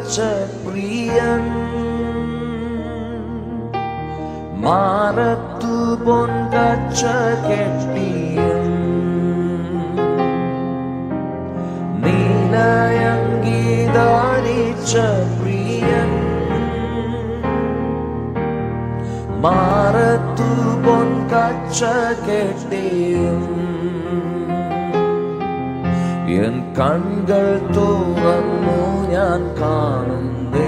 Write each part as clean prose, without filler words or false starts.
പ്രിയൻ മാറത്തു പൊൻകച്ച കെട്ടിയൻ നീലയങ്കി ധരിച്ച പ്രിയൻ മാറത്തു പൊൻകച്ച കെട്ടിയൻ എൻ കൺകൾ തുറന്നു ഞാൻ കാണുന്നേ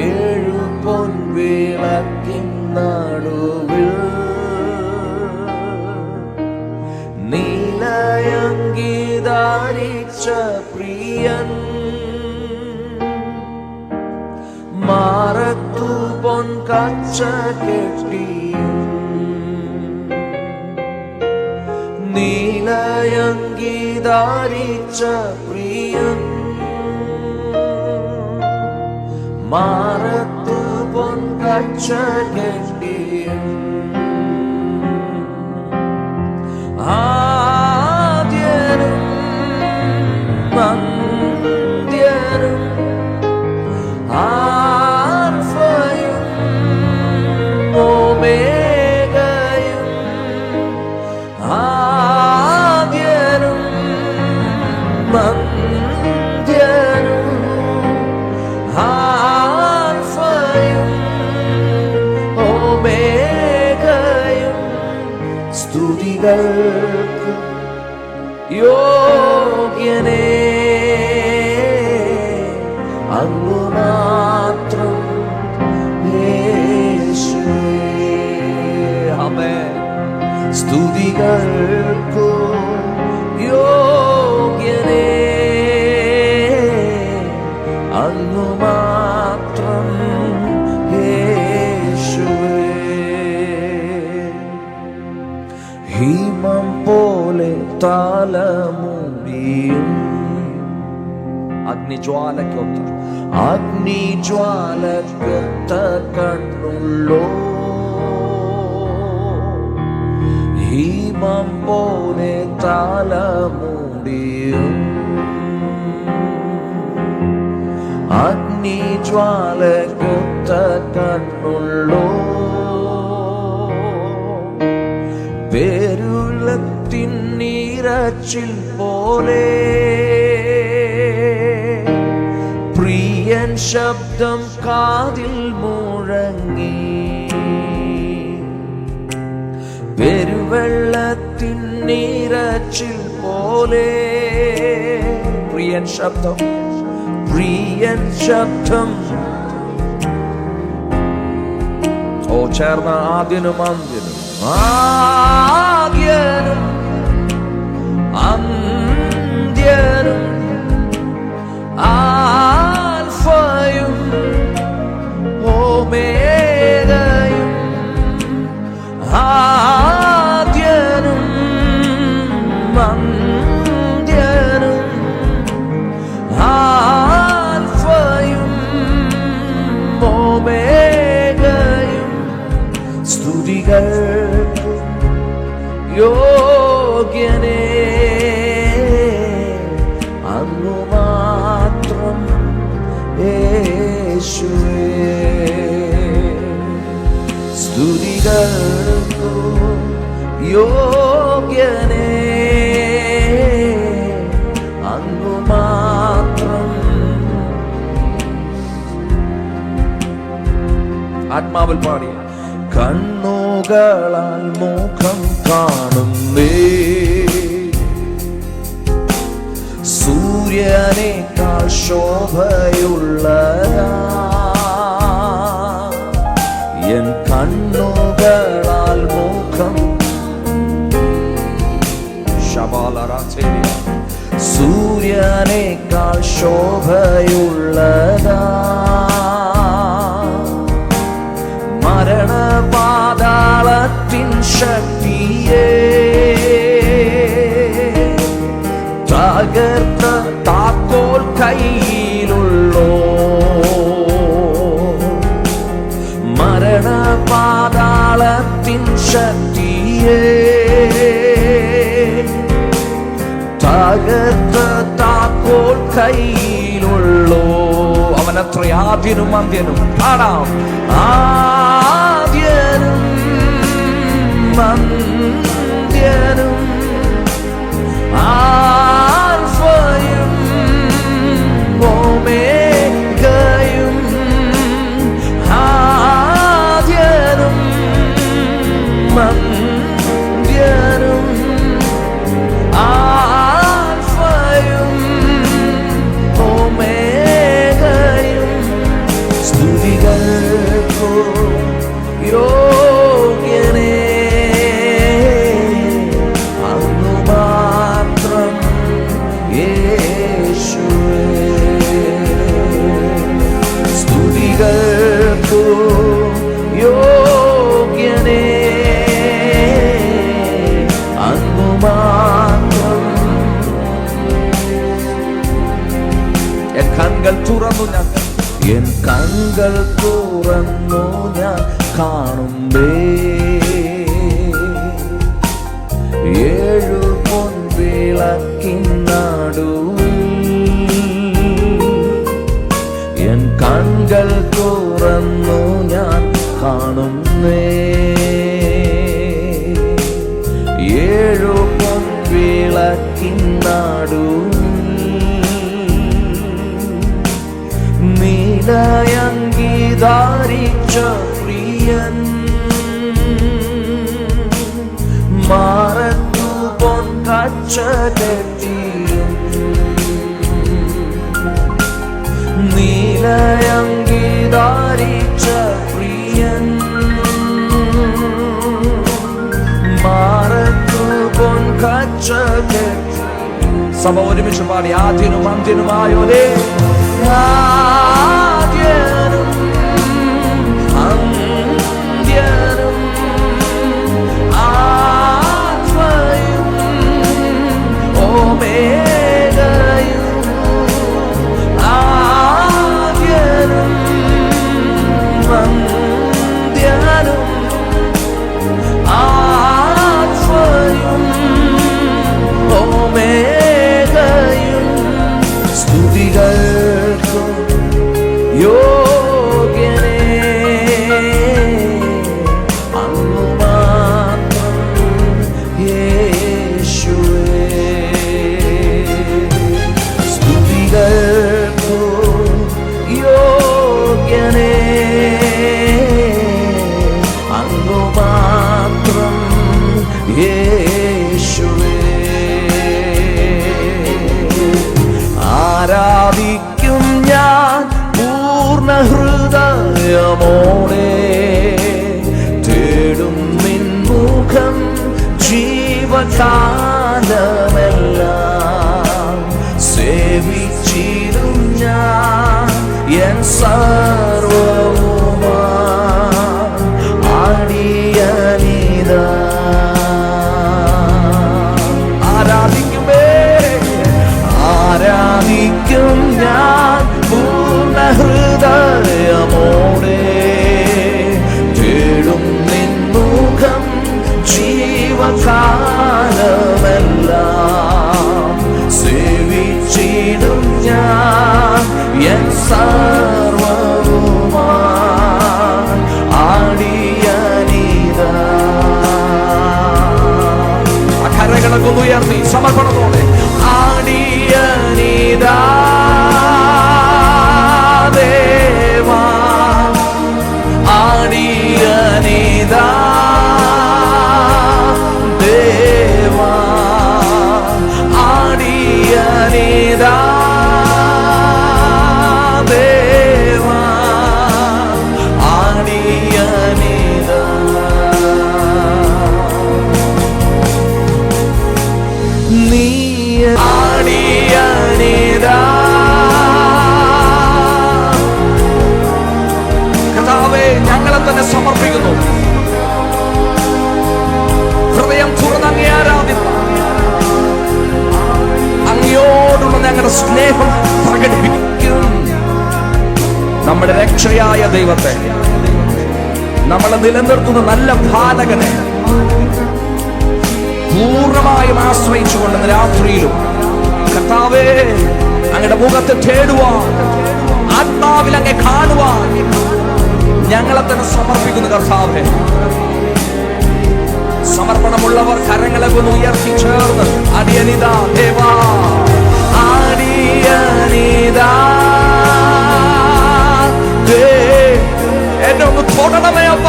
ഏഴു പൊൻവിളക്കിൻ നടുവിൽ നീലയങ്കി ധരിച്ച പ്രിയൻ മാറത്തു പൊൻകച്ച കെട്ടിയൻ നീലയങ്കി ധരിച്ച പ്രിയൻ മാറത്തു പൊൻകച്ച കെട്ടിയൻ ആദ്യനും അന്ത്യനും ആൽഫയും ഓമേഗയും ആദ്യനും അന്ത്യനും ആൽഫയും ഓമേഗയും സ്തുതികൾക്ക് യോഗ്യനേ അങ്ങു മാത്രം യേശുവേ. ആമേൻ. സ്തുതികൾക്കു യോഗ്യനേ അങ്ങു മാത്രം യേശുവേ. ഹിമം പോലെ തലമുടിയും അഗ്നിജ്വാലക്കൊത്ത കണ്ണുള്ളോ ഹിമം പോലെ തലമുടിയും അഗ്നിജ്വാലക്കൊത്ത കണ്ണുള്ളോ പേരുളത്തിൻ നീരച്ചിൽ പോലെ പ്രിയൻ ശബ്ദം കാതിൽ മുഴങ്ങി പെരുവെള്ളത്തിൻ നീരച്ചിൽ പോലെ പ്രിയൻ ശബ്ദം ഓ ചേർന്ന ആദ്യനും അന്ത്യനും ആൽഫയും ഓമേഗയും ആദ്യനും അന്ത്യനും ആൽഫയും ഓമേഗയും സ്തുതികൾക്ക് യോഗ്യനേ അങ്ങു മാത്രം യേശുവേ. സ്തുതികൾക്കു യോഗ്യനേ അങ്ങു മാത്രം. ആത്മാവിൽ പാടി കണ്ണുകളാൽ മുഖം കാണുന്നേ സൂര്യനേക്കാൾ ശോഭയുള്ളതാ എൻ കണ്ണുകളാൽ മുഖം സൂര്യനേക്കാൾ ശോഭയുള്ളതാ മരണപാതാളത്തിൻ ശക്തിയെ തകർത്ത താക്കോൽ കയ്യിലുള്ളോ മരണപാതാളത്തിൻ ശക്തിയെ തകർത്ത താക്കോൽ താക്കോൽ കയ്യിലുള്ളോ. അവനത്ര ആദ്യനും അന്ത്യനും. പാടാം. ആദ്യനും അന്ത്യനും, ആൽഫയും ഓമേഗയും, ആദ്യനും അന്ത്യനും, ആൽഫയും ഓമേഗയും. സ്തുതികൾക്കു യോഗ്യനേ, അങ്ങു മാത്രം യേശുവേ. സ്തുതികൾക്കു യോഗ്യനേ, അങ്ങു മാത്രം. എൻ കൺകൾ തുറന്നു ഞാൻ, എൻ കൺകൾ തുറന്നു ഞാൻ കാണുമ്പേ, ഏഴു പൊൻവിളക്കിനടുവിൽ. എൻ കൺകൾ തുറന്നു ഞാൻ കാണുന്നേ, ഏഴു പൊൻവിളക്കിനടുവിൽ. നീലയങ്കി ധരിച്ച പ്രിയൻ, മാറത്തു പൊൻകച്ച കെട്ടിയും. നീലയങ്കി ധരിച്ച പ്രിയൻ, മാറത്തു പൊൻകച്ച കെട്ടി. സഭ ഒരുമിച്ച് പാടി. ആദ്യനും അന്ത്യനുമായോരേ, ആദ്യനും അന്ത്യനും, ആൽഫയും ഓമേഗയും, ആദ്യനും അന്ത്യനും, ആൽഫയും ഓമേഗയും. സ്തുതികൾക്കു യോഗ്യനേ, അങ്ങു മാത്രം യേശുവേ. സ്തുതികൾക്കു യോഗ്യനേ, അങ്ങു മാത്രം യേശുവേ. ആരാധിക്കും ഞാൻ പൂർണ്ണ ഹൃദയമോടെ, തേടും നിൻ മുഖം ജീവകാലമെല്ലാം. സേവിച്ചിടും ഞാൻ എൻ സർവ്വവുമാ, അടിയനിതാ. ആരാധിക്കും ഞാൻ പൂർണ്ണ ഹൃദയമോടെ, തേടും നിൻ മുഖം ജീവകാലമെല്ലാം. സേവിച്ചിടും ഞാൻ എൻ സർവ്വവുമാ, അടിയനിതാ. കരകളൊക്കെ ഉയർത്തി സമർപ്പണത്തോടെ. ആടിയനിതാ ദേവാ, ആടിയനിതാ ദേവാ, ആടിയനിതാ ദേവാ, ആടിയനിതാ. നീ ആടിയനിതാ. കർത്താവേ, ഞങ്ങളെ തന്നെ സമർപ്പിക്കുന്നു. ഹൃദയം തുറന്ന് അങ്ങയെ ആരാധിക്കുന്നു. അങ്ങയോടുള്ള ഞങ്ങളുടെ സ്നേഹം പ്രകടിപ്പിക്കും. നമ്മുടെ രക്ഷയായ ദൈവത്തെ, നമ്മളെ നിലനിർത്തുന്ന നല്ല പാലകനെ പൂർണ്ണമായും ആശ്രയിച്ചുകൊണ്ട് രാത്രിയിലും കർത്താവേ അങ്ങയുടെ മുഖത്തെ തേടുവാൻ, ആത്മാവിൽ അങ്ങെ കാണുവാൻ ഞങ്ങളെ തന്നെ സമർപ്പിക്കുന്നു കർത്താവേ. സമർപ്പണമുള്ളവർ കരങ്ങളെ ഒന്ന് ഉയർത്തി ചേർന്ന് അടിയനിതാ ദേവാ, അടിയനിതാ എന്നെ ഒന്ന് തൊടണമേ അപ്പ.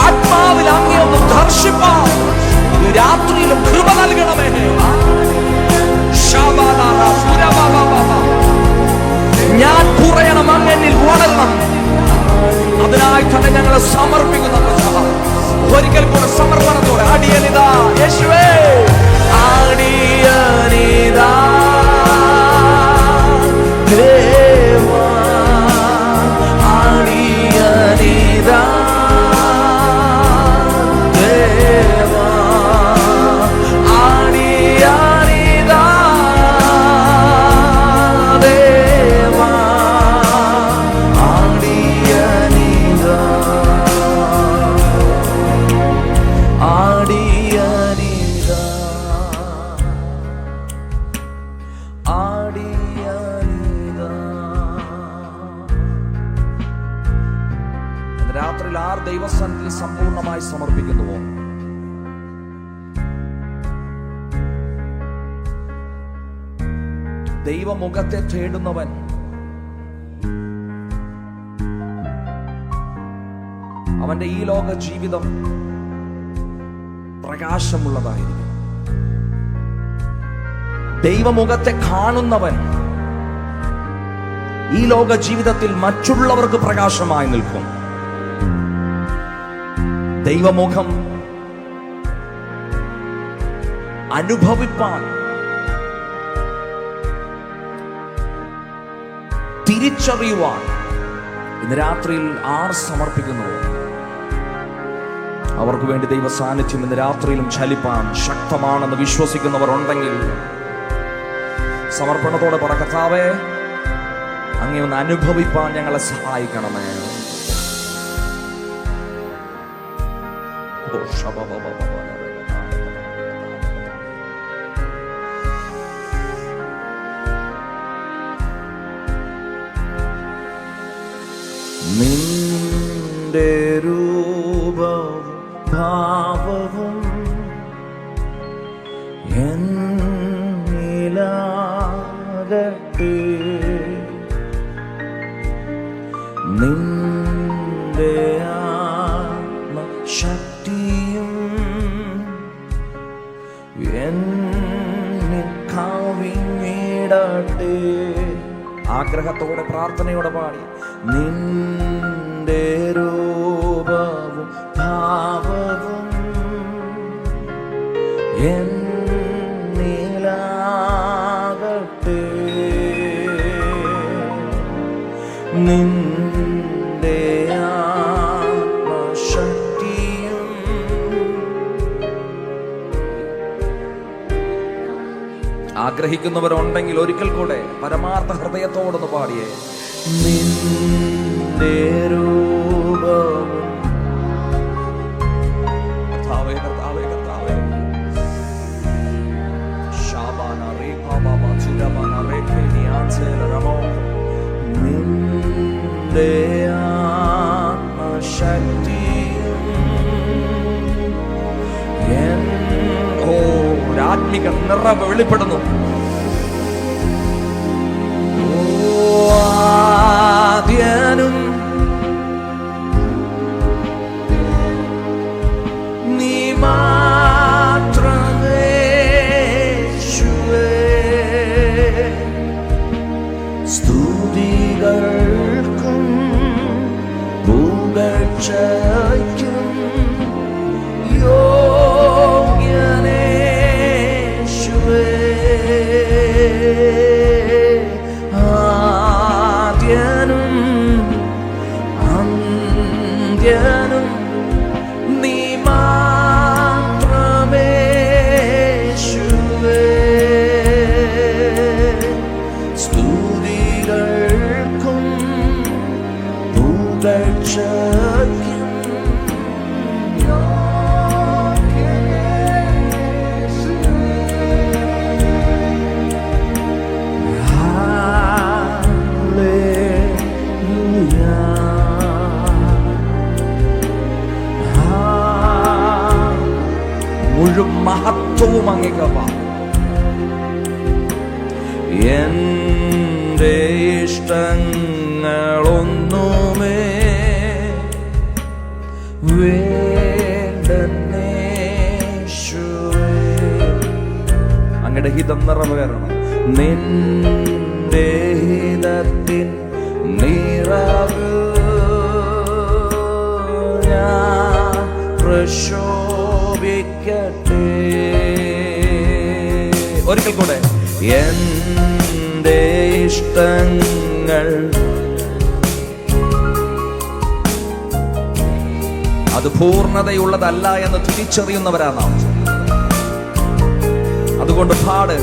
ആത്മാവിൽ അങ്ങേ ഒന്ന് ദർശിപ്പാൻ രാത്രിയിലും കൃപ നൽകണമേ. ഞാൻ കുറയണം, അങ്ങനിൽ വളരണം. അതിനായി തന്നെ ഞങ്ങളെ സമർപ്പിക്കുന്നു. ഒരിക്കൽ കൂടെ സമർപ്പണത്തോടെ അടിയനിതാ യേശുവേ, അടിയനിതാ ദേവാ, അടിയനിതാ ദേവാ, അടിയനിതാ ദേവാ, അടിയനിതാ അടിയനിതാ അടിയനിതാ. രാത്രിയിൽ ആർ ദൈവസന്നിധിയിൽ സമ്പൂർണമായി സമർപ്പിക്കുന്നുവോ? ദൈവമുഖത്തെ തേടുന്നവൻ അവന്റെ ഈ ലോക ജീവിതം പ്രകാശമുള്ളതായിരിക്കും. ദൈവമുഖത്തെ കാണുന്നവൻ ഈ ലോക ജീവിതത്തിൽ മറ്റുള്ളവർക്ക് പ്രകാശമായി നിൽക്കും. ദൈവമുഖം അനുഭവിപ്പാൻ, തിരിച്ചറിയുവാൻ ഇന്ന് രാത്രിയിൽ ആർ സമർപ്പിക്കുന്നു അവർക്ക് വേണ്ടി ദൈവ സാന്നിധ്യം ഇന്ന് രാത്രിയിലും ചലിപ്പാൻ ശക്തമാണെന്ന് വിശ്വസിക്കുന്നവർ ഉണ്ടെങ്കിൽ സമർപ്പണത്തോടെ പറ, കർത്താവേ അങ്ങേ ഒന്ന് അനുഭവിപ്പാൻ ഞങ്ങളെ സഹായിക്കണമേ. നിന്റെ രൂപവും ഭാവവും എന്നിലാകട്ടെ, നിന്റെ ആത്മശക്തിയും എന്നിൽ കവിഞ്ഞിടട്ടെ. ആഗ്രഹത്തോടെ പ്രാർത്ഥനയോടെ പാടി, നിന്റെ രൂപവും ഭാവവും എന്നിലാകട്ടെ, നിന്റെ ആത്മശക്തിയും ആഗ്രഹിക്കുന്നവരുണ്ടെങ്കിൽ ഒരിക്കൽ കൂടെ പരമാർത്ഥ ഹൃദയത്തോടൊന്ന് പാടിയേ, നിന്റെ രൂപവും കർത്താവേ കർത്താവേ കർത്താവേ ശാബാന റീപാബാബ ചുരബാന റേഖേനിയാൻസേല റമോ, നിന്റെ ആത്മശക്തിയും ആത്മിക നിറവ് വെളിപ്പെടുന്നു. ആദ്യനും നീ മാത്രമേ യേശുവേ, സ്തുതികൾക്കും പുകഴ്ചയ്ക്കും യോഗ്യനേ യേശുവേ. സർവവും അങ്ങേക്കപ്പാ. എന്റെ ഇഷ്ടങ്ങളൊന്നുമേ വേണ്ടന്നേശുവേ, അങ്ങയുടെ ഹിതം നിറവേറണം. നിന്റെ ഹിതത്തിൻ നിറവ് ഞാൻ പ്രശോഭിക്കട്ടെ. ഒരിക്കൽ കൂടെ, എന്റെ ഇഷ്ടങ്ങൾ അത് പൂർണ്ണതയുള്ളതല്ല എന്ന് തിരിച്ചറിയുന്നവരാണ് നാം. അതുകൊണ്ട് പാട്,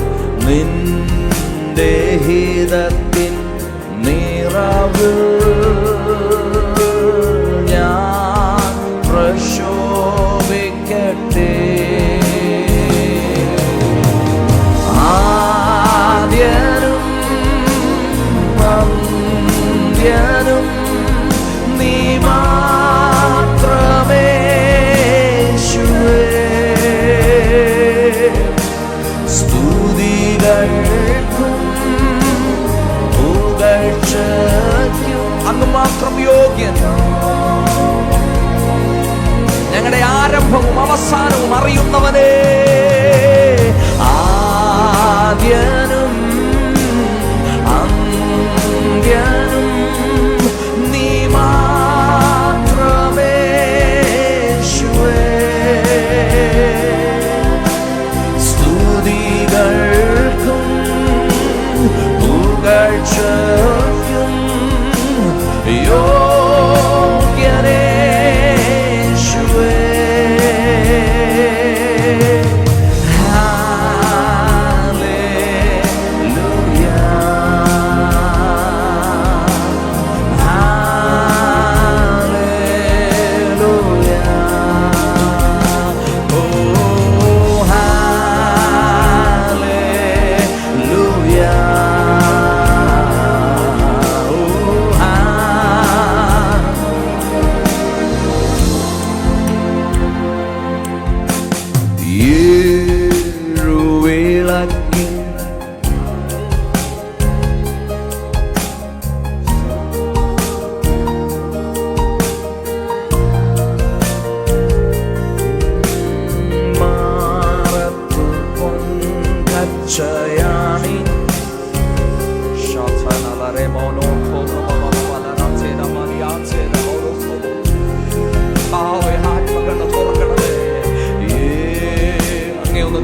നിന്റെ ഹിതത്തിൻ നിറവ് ഞാൻ പ്രശോഭിക്കട്ടെ. ആദ്യനും അന്ത്യനും നീ മാത്രമേ യേശുവേ. സ്തുതികൾക്കും പുകഴ്ചയ്ക്കും അങ്ങ് മാത്രം യോഗ്യൻ. ഞങ്ങളുടെ ആരംഭവും അവസാനവും അറിയുന്നവനേ, ആദ്യനും അന്ത്യനും നീ മാത്രമേ യേശുവേ. സ്തുതികൾക്കും പുകഴ്ചയ്ക്കും യോഗ്യനേ യേശുവേ.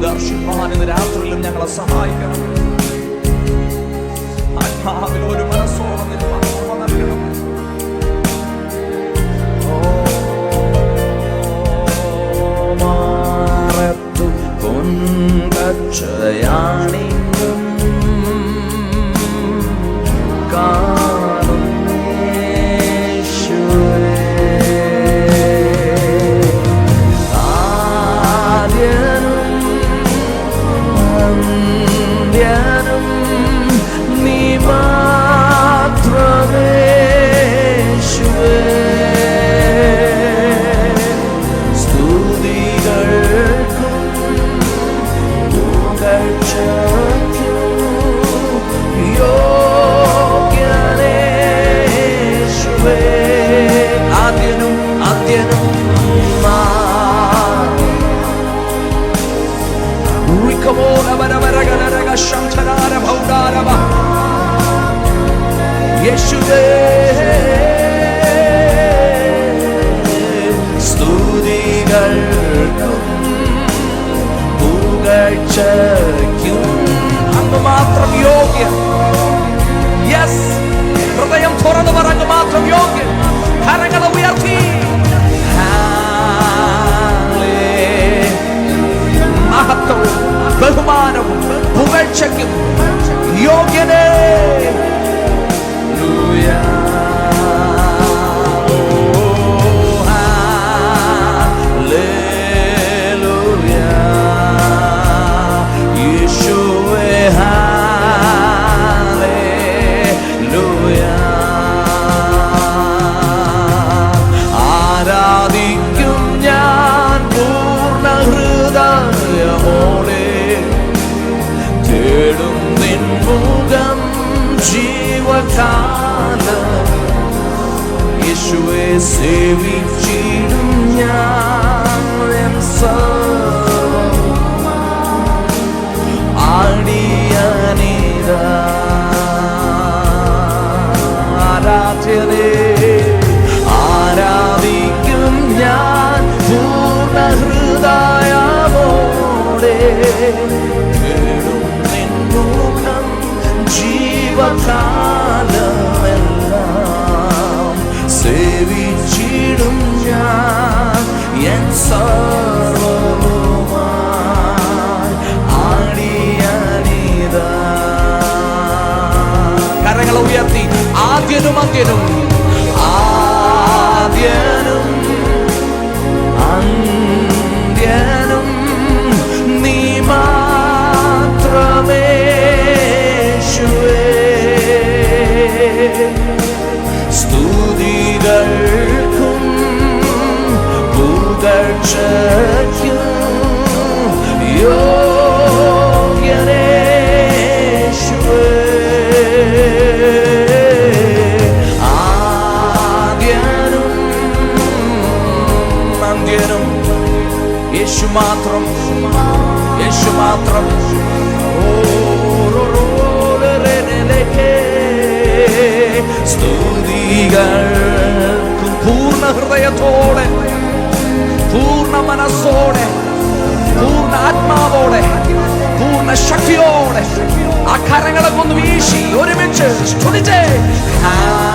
ദർശിപ്പാൻ ഇന്ന് രാത്രിയിലും ഞങ്ങളെ സഹായിക്കണം. ആത്മാവിൽ ഒരു മനസ്സോളം നൽകണം. മാറത്തു പൊൻകച്ചയാണിങ്ങും കാണും യേശുവേ. അന്ത്യനും നീ മാത്രമേ യേശുവേ. സ്തുതികൾക്കും പുകഴ്ചയ്ക്കും യോഗ്യനേ യേശുവേ. ആദ്യനും അന്ത്യനും യേശുവേ. സ്തുതികൾക്കും പുകഴ്ചയ്ക്കും അങ്ങ് മാത്രം യോഗ്യൻ. യെസ്, ഹൃദയം തുറന്നു പറഞ്ഞ് മാത്രം യോഗ്യൻ. കരങ്ങളെ ഉയർത്തി മഹത്വവും ബഹുമാനവും പുകഴ്ചയ്ക്കും യോഗ്യനേ. ആരാധിക്കും ഞാൻ പൂർണ്ണ ഹൃദയമോടെ. യേശുവെ സേവിച്ചിടും ഞാൻ എൻ സർവ്വവും അടിയനിതാ. ആരാധ്യനേ ആരാധിക്കും ഞാൻ പൂർണ്ണ ഹൃദയമോടെ. തേടും നിൻ മുഖം ജീവകാലമെല്ലാം. സേവിച്ചിടും ഞാൻ എൻ സർവ്വവുമായി അടിയനിതാ. കരങ്ങൾ ഉയർത്തി ആദ്യനും അന്ത്യനും ആദ്യനും അന്ത്യനും നീ മാത്രമേ യേശുവേ. സ്തുതികൾക്കും പുകഴ്ചയ്ക്കും യോഗ്യനേ യേശുവേ. യേശു മാത്രം, യേശു മാത്രം. സ്തുതികൾക്കും പൂർണ്ണ ഹൃദയത്തോടെ, പൂർണ്ണ മനസ്സോടെ, പൂർണ്ണ ആത്മാവോടെ, പൂർണ്ണ ശക്തിയോടെ ആ കരങ്ങളെ ഒന്ന് വീശി ഒരുമിച്ച് സ്തുതിച്ചേ. ഹല്ലേലൂയ.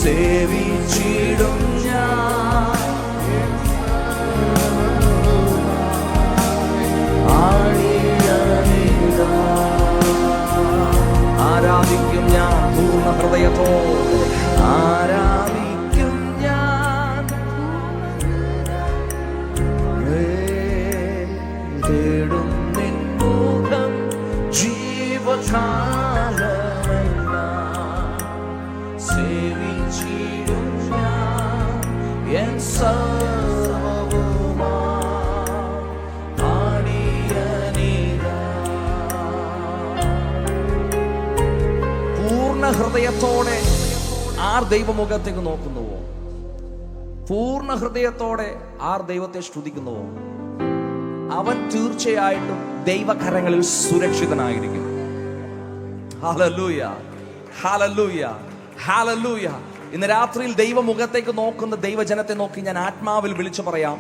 സേവിച്ചിടും ഞാൻ അടിയനിതാ. ആരാധിക്കും ഞാൻ പൂർണ്ണ ഹൃദയത്തോടെ, ആരാധിക്കും ഞാൻ. തേടും നിൻ മുഖം ജീവകാലമെല്ലാം. സേവിച്ചിടും ഞാൻ എൻ സർവ്വവുമായി അടിയനിതാ. പൂർണ്ണ ഹൃദയത്തോടെ ആർ ദൈവമുഖത്തേക്ക് നോക്കുന്നുവോ? പൂർണ്ണ ഹൃദയത്തോടെ ആർ ദൈവത്തെ സ്തുതിക്കുന്നുവോ? അവൻ തീർച്ചയായിട്ടും ദൈവകരങ്ങളിൽ സുരക്ഷിതനായിരിക്കും. Hallelujah, hallelujah, hallelujah. ഇന്ന് രാത്രിയിൽ ദൈവമുഖത്തേക്ക് നോക്കുന്ന ദൈവജനത്തെ നോക്കി ഞാൻ ആത്മാവിൽ വിളിച്ചു പറയാം,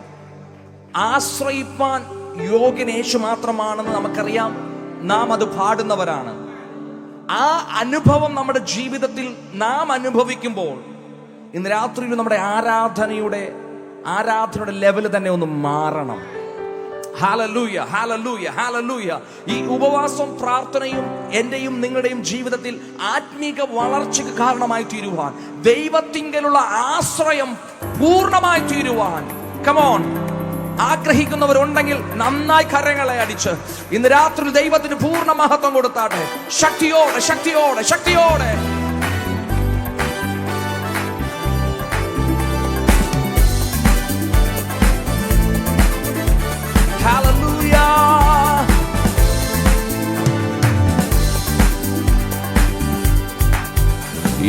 ആശ്രയിപ്പാൻ യോഗ്യൻ യേശു മാത്രമാണെന്ന് നമുക്കറിയാം. നാം അത് പാടുന്നവരാണ്. ആ അനുഭവം നമ്മുടെ ജീവിതത്തിൽ നാം അനുഭവിക്കുമ്പോൾ ഇന്ന് രാത്രിയിൽ നമ്മുടെ ആരാധനയുടെ ലെവല് തന്നെ ഒന്ന് മാറണം. Hallelujah, hallelujah, hallelujah. ഈ ഉപവാസം പ്രാർത്ഥനയും എന്റെയും നിങ്ങളുടെയും ജീവിതത്തിൽ ആത്മീക വളർച്ചയ്ക്ക് കാരണമായി തീരുവാൻ, ദൈവത്തിങ്കലുള്ള ആശ്രയം പൂർണ്ണമായി തീരുവാൻ കമോൺ ആഗ്രഹിക്കുന്നവരുണ്ടെങ്കിൽ നന്നായി കരങ്ങളെ അടിച്ച് ഇന്ന് രാത്രി ദൈവത്തിന് പൂർണ്ണ മഹത്വം കൊടുത്താട്ടെ. ശക്തിയോടെ, ശക്തിയോടെ, ശക്തിയോടെ.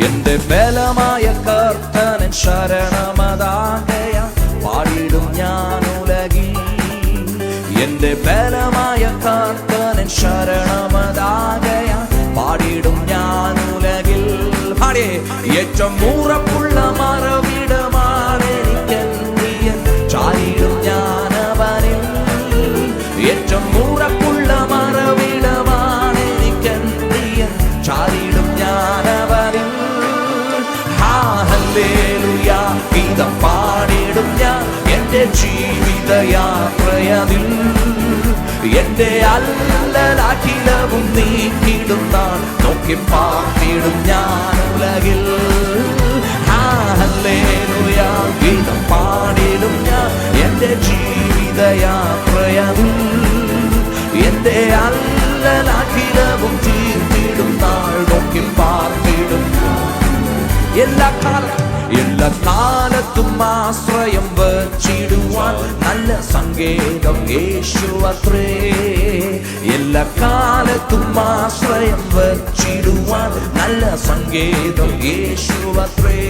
എന്റെ ബലമായ കർത്തനൻ ശരണമതാകയ പാടിടും ഞാൻ ഉലകിൽ. എന്റെ ബലമായ കർത്തനൻ ശരണമതാകയ പാടിടും ഞാൻ ഉലകിൽ. പാടിയേ. ഏറ്റവും ഉറപ്പുള്ള മറവിടമാണ് എനിക്കെന്തിയൻ, ചാരിടും ഞാൻ അവനിൽ. ഏറ്റവും ഉറപ്പുള്ള മറവിടമാണ് എനിക്കെന്തിയൻ, ചാരിടും ഞാൻ അവനിൽ. ഹല്ലേലൂയ, ഗീതം പാടിടും ഞാൻ. എന്റെ എന്റെ അല്ലലാഖിലവും നീക്കിടുന്ന നോക്കി പാർത്തിടും ഞാൻ ഉലകിൽ. ഹല്ലേലൂയ ഗീതം പാടിടും ഞാൻ എന്റെ ജീവിതയാത്രയിൽ. എന്റെ അല്ലലാഖിലവും തീർത്തിടും നാൾ നോക്കി പാർത്തിടും. എല്ലാ കാലത്തും ആശ്രയം വച്ചിടുവാൻ നല്ല സങ്കേതം യേശു അത്രേ. എല്ലാ കാലത്തും ആശ്രയം വച്ചിടുവാൻ നല്ല സങ്കേതം യേശു അത്രേ.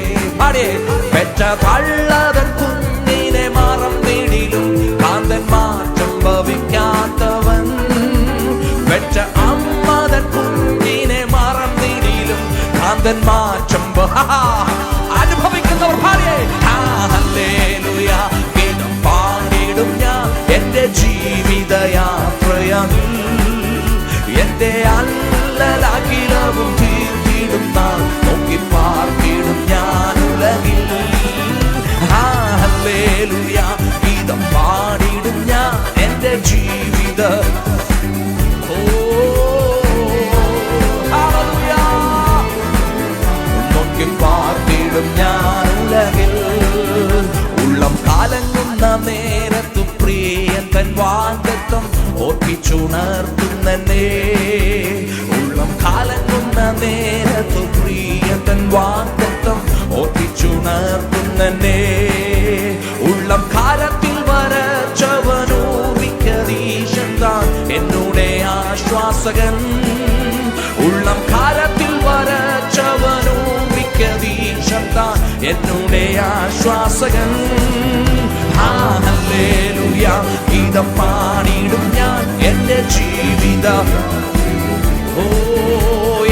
പെറ്റ തള്ളതൻ കുഞ്ഞിനെ മറന്നിടിലും കാന്തൻ മാറ്റം ഭവിക്കാത്തവൻ. പെറ്റ അമ്മതൻ കുഞ്ഞിനെ മറന്നിടിലും കാന്തൻ മാറ്റം അനുഭവിക്കുന്നവർ പാടിയേ. ഹല്ലേലൂയ ഗീതം പാടിടും ഞാൻ എന്റെ ജീവിതയാത്രയിൽ. എന്റെ അല്ലലാഖിലവും തീർത്തിടും നാൾ നോക്കി പാർത്തിടും ഞാൻ ഉലകിൽ. ഹല്ലേലൂയ ഗീതം പാടിടും ഞാൻ എന്റെ ജീവിത പാർത്തിടും ഞാൻ ഉലകിൽ. ഉള്ളം കാലങ്ങുന്ന നേരത്തു പ്രിയൻ തൻ വാഗ്ദത്തം ഓർപ്പിച്ചുണർത്തുന്നേ. ഉള്ളം കാലങ്ങുന്ന നേരത്തു പ്രിയൻ തൻ വാഗ്ദത്തം ഓർപ്പിച്ചുണർത്തുന്നേ. ഉള്ളം കാലത്തിൽ വരച്ചവനൂറിക്കതീശൻ താൻ എന്നോടെ ആശ്വാസകൻ. ഉള്ളം കാലത്തിൽ വരച്ചവനൂ എന്നോടെ ആശ്വാസകൻ. ഹല്ലേലൂയ ഗീതം പാടിടും ഞാൻ എന്റെ ജീവിത.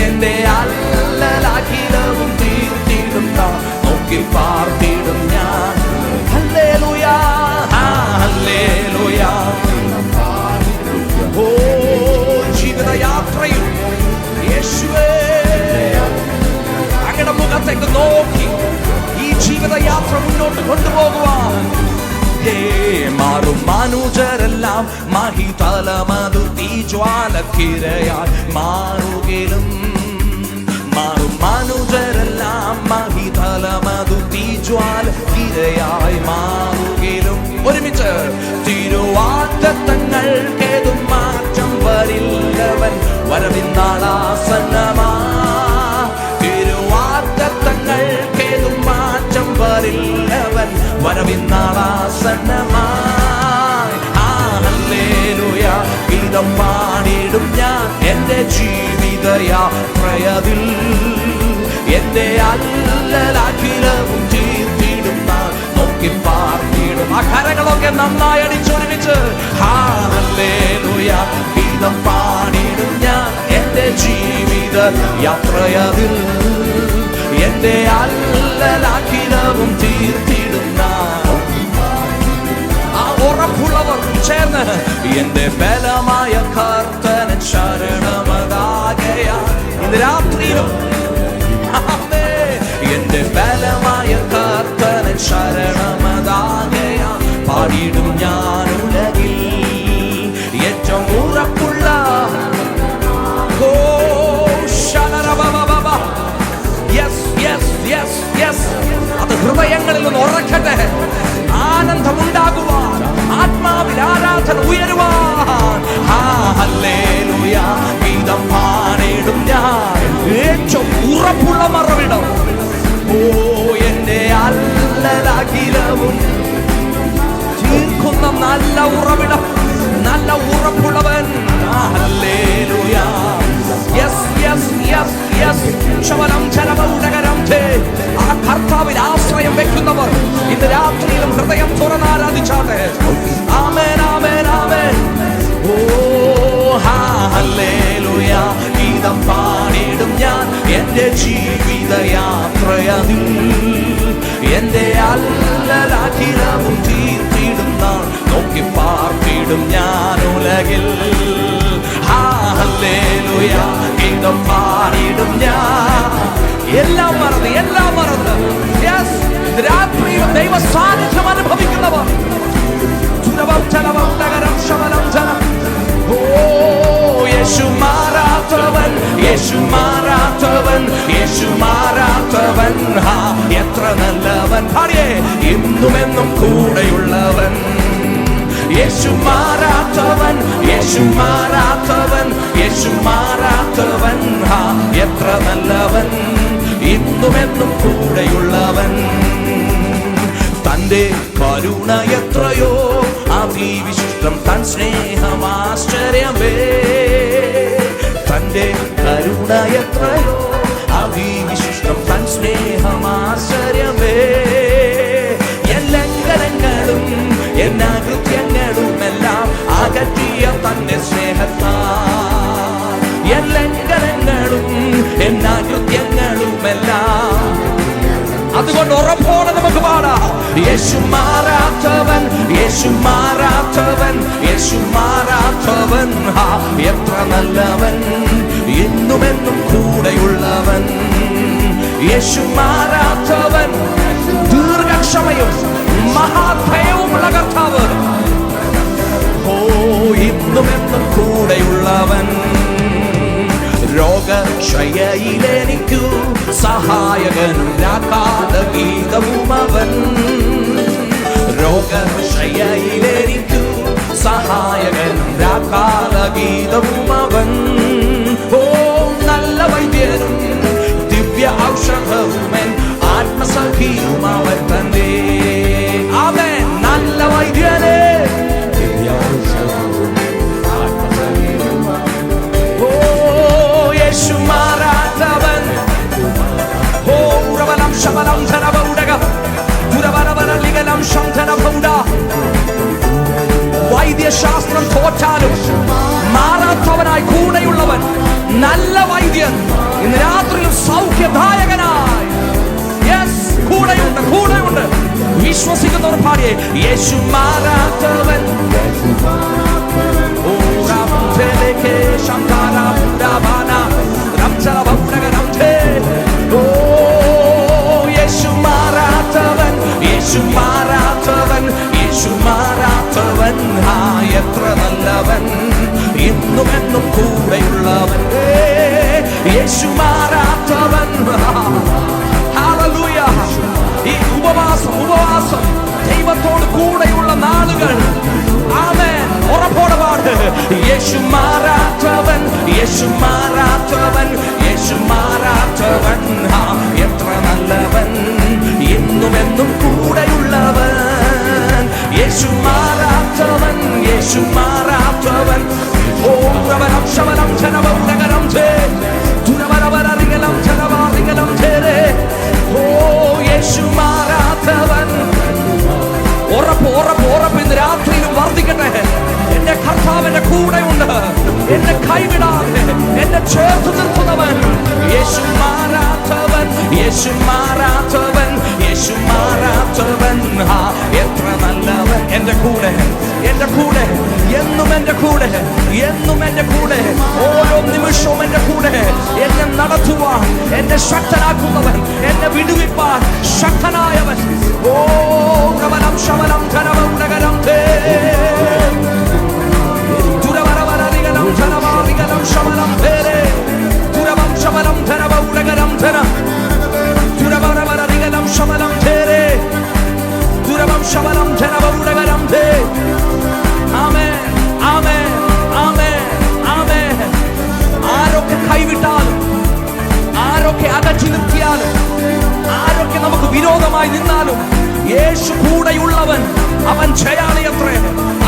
എന്റെ അല്ലലാഖിലവും തീർത്തിടും നോക്കി പാർത്തിടും ഞാൻ. Hallelujah hallelujah. ജീവിതയാത്രയിൽ യേശുവേ അങ്ങയുടെ മുഖത്തേക്ക് നോക്കി ഈ ജീവിതയാത്ര മുന്നോട്ട് കൊണ്ടുപോകുവാൻ. മാറും മനുജരെല്ലാം മഹിതലമതു തീജ്വാലക്കിരയായി മാറുകിലും. മാറും മനുജരെല്ലാം മഹിതലമതു തീജ്വാലക്കിരയായി മാറുകിലും. ഒരുമിച്ച് തിരുവാഗ്ദത്തങ്ങൾക്കേതും മാറ്റം വരില്ലവൻ വരവിന്നാളാസന്നമാ. തിരുവാഗ്ദത്തങ്ങൾക്കേതും മാറ്റം വരില്ലവൻ വരവിന്നാളാസന്നമായി. ഹല്ലേലൂയ ഗീതം പാടിടും ഞാൻ എന്റെ ജീവിതയാത്രയിൽ. എന്റെ അല്ലലാഖിലവും തീർത്തിടും നാൾ നോക്കി പാർത്തിടും. ആ കരങ്ങളൊക്കെ നന്നായി അടിച്ചൊരുമിച്ച് ഹല്ലേലൂയ ഗീതം പാടിടും ഞാൻ എന്റെ ജീവിതയാത്രയിൽ. എന്റെ അല്ലലാഖിലവും തീർത്തിടും നാൾ. ആ ഉറപ്പുള്ളവർ ചേർന്ന് എന്റെ ബലമായ കർത്തനൻ ശരണമതാകയാൽ. ഇന്ന് രാത്രിയിലും എന്റെ ബലമായ കർത്തനൻ ശരണമതാകയാൽ പാടിടും ഞാൻ ഉലകിൽ. ഏറ്റവും ഉറപ്പുള്ള അത് ഹൃദയങ്ങളിൽ നിന്ന് ഉറക്കട്ടെ. ആനന്ദമുണ്ടാകുവാൻ, ആത്മാവിൽ ആരാധന ഉയരുവാൻ. ഹല്ലേലൂയ ഗീതം പാടിടും ഞാൻ ഏറ്റവും ഉറപ്പുള്ള മറവിടം. എന്റെ അല്ലലാഖിലവും തീർക്കുന്ന നല്ല ഉറവിടം, നല്ല ഉറപ്പുള്ളവൻ. ഹല്ലേലൂയ. ആ കർത്താവിൽ ആശ്രയം വെക്കുന്നവർ ഇന്ന് രാത്രിയിലും ഹൃദയം തുറന്നാരാധിച്ചാട്ടെ. ആമേൻ ആമേൻ ആമേൻ. ഓ ഹല്ലേലൂയ ഗീതം പാടിടും ഞാൻ എന്റെ ജീവിതയാത്രയിൽ. എന്റെ അല്ലലാഖിലവും തീർത്തിടും നാൾ നോക്കി പാർത്തിടും ഞാൻ ഉലകിൽ. ഹല്ലേലൂയ ഗീതം പാടിടും ഞാൻ. എല്ലാം മറന്ന് രാത്രിയും ദൈവ സാന്നിധ്യം അനുഭവിക്കുന്നവർ യേശു മാറാത്തവൻ, യേശു മാറാത്തവൻ, യേശു മാറാത്തവൻ. എത്ര നല്ലവൻ, ഇന്നുമെന്നും കൂടെയുള്ളവൻ. യേശു മാറാത്തവൻ, യേശു മാറാത്തവൻ, യേശു മാറാത്തവൻ. എത്ര നല്ലവൻ, ഇന്നുമെന്നും കൂടെയുള്ളവൻ. തന്റെ കരുണ എത്രയോ അതിവിശിഷ്ടം, തൻ സ്നേഹമാശ്ചര്യമേ. തന്റെ കരുണ എത്രയോ അതിവിശിഷ്ടം, തൻ സ്നേഹമാശ്ചര്യമേ. ലംഘനങ്ങളും എന്നാകൃത്യങ്ങളുമെല്ലാം അകറ്റിയ തന്റെ സ്നേഹത്താൽ. ലംഘനങ്ങളും എന്നാകൃത്യങ്ങളുമെല്ലാം. അതുകൊണ്ട് ഉറപ്പോടെ നമുക്ക് പാടാം, യേശു മാറാത്തവൻ, യേശു മാറാത്തവൻ, യേശു മാറാത്തവൻ. എത്ര നല്ലവൻ, എന്നുമെന്നും കൂടെയുള്ളവൻ. യേശു മാറാത്തവൻ, ദീർഘക്ഷമയും മഹാഭയവുമുള്ള കർത്താവ്. ഓ, ഇന്നുമെന്നും കൂടെയുള്ളവൻ. രോഗക്ഷയയിലെനിക്കു സഹായകനും രാഗാതഗീതവും അവൻ. രോഗക്ഷയയിലെനിക്കു സഹായകനും രാഗാതഗീതവും അവൻ. ഓ, നല്ല വൈദ്യനും ദിവ്യ ഔഷധവുമൻ ആത്മസഖിയും അവൻ തന്നെ. അവൻ നല്ല വൈദ്യനെ, യേശു മാറാത്തവൻ. ഓ, ഉറവലം ശബലം ധനബൗഡക ദുരവരവരലികലം ശംധനബൗഡ. വൈദ്യശാസ്ത്രം തോറ്റാലും മാറാത്തവനായി കൂടെയുള്ളവൻ, നല്ല വൈദ്യൻ, ഇന്ന് രാത്രിയും സൗഖ്യദായകനായി കൂടെയുണ്ട്, കൂടെയുണ്ട്. വിശ്വസിക്കുന്നവർ പാടിയേ, യേശു മാറാത്തവൻ. യേശു മാറാത്തവൻ, യേശു മാറാത്തവൻ, യേശു മാറാത്തവൻ. എത്ര നല്ലവൻ, ഇന്നുമെന്നും കൂടെയുള്ളവൻ. യേശു മാറാത്തവൻ. ഹല്ലേലൂയ. ഈ ഉപവാസം ദൈവത്തോട് കൂടെയുള്ള നാളുകൾ. ആമേൻ. ഉറപ്പോടെ പാട്, യേശു മാറാത്തവൻ, യേശു മാറാത്തവൻ, യേശു മാറാത്തവൻ. എത്ര നല്ലവൻ, ഇന്നുമെന്നും കൂടെയുള്ളവൻ. യേശു മാറാത്തവൻ, യേശു മാറാത്തവൻ. ഓ, പ്രവനം ശവനം ജനവൗഡകരം ധേ ദുരവരവരരികലം ജനവാരികലം ധേരേ. ഓ, യേശു മാറാത്തവൻ. ഉറപ്പ്, ഉറപ്പ്, ഉറപ്പ് ഇന്ന് രാത്രിയിലും വർദ്ധിക്കട്ടെ. എന്റെ കർത്താവിന്റെ കൂടെയുണ്ട്, എന്നെ കൈവിടാതെ എന്നെ ചേർത്ത് നിർത്തുന്നവൻ. യേശു മാറാത്തവൻ, യേശു മാറാത്തവൻ, യേശു മാറാത്തവൻ. എത്ര നല്ലവൻ, എന്റെ കൂടെ, എന്റെ കൂടെ, എന്നും എന്റെ കൂടെ, എന്നും എന്റെ കൂടെ, ഓരോ നിമിഷവും എന്റെ കൂടെ. എന്നെ നടത്തുവാൻ, എന്നെ ശക്തനാക്കുന്നവൻ, എന്നെ വിടുവിപ്പാൻ ശക്തനായവൻ. ഓ, പ്രവനം ശമനം ധനവൗഡകരം ധേ ദുരവരവരരികലം ധനവാരികലം ശമനം ധേരേ ദുരവം ശമനം ധനവൗഡകരം ധന ദുരവരവരരികലം ശമനം ധേരേ ദുരവം ശമനം ധനവൗഡകരം ധേ. ആമേൻ, ആമേൻ, ആമേൻ, ആമേൻ. ആരൊക്കെ കൈവിട്ടാലും, ആരൊക്കെ അകറ്റി നിർത്തിയാലും, ആരൊക്കെ നമുക്ക് വിരോധമായി നിന്നാലും, യേശു കൂടെയുള്ളവൻ. അവൻ ജയാളിയത്രേ,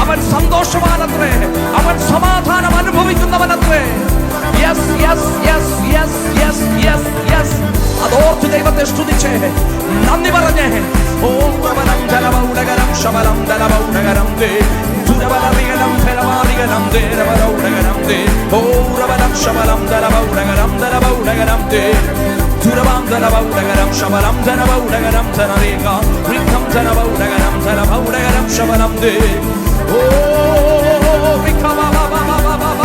അവൻ സന്തോഷവാനത്രേ, അവൻ സമാധാനം അനുഭവിക്കുന്നവനത്രേ. Yes, yes, yes, yes, yes, yes, yes. അതോർത്ത് ദൈവത്തെ സ്തുതിച്ചേ, നന്ദി പറഞ്ഞേ. ഓം പ്രബലം ജലവൗഡകരം ശബലം ജലവൗഡകരം ദേ ദുരവരരികലം ജലവാരികലം ദേ രവരൗഡകരം ദേ. ഓം പ്രബലം ശബലം ജലവൗഡകരം ജലവൗഡകരം ദേ ദുരവാം ജലവൗഡകരം ശബലം ജലവൗഡകരം ജനരേഖ ഋദ്ധം ജലവൗഡകരം ജലവൗഡകരം ശബലം ദേ. ഓ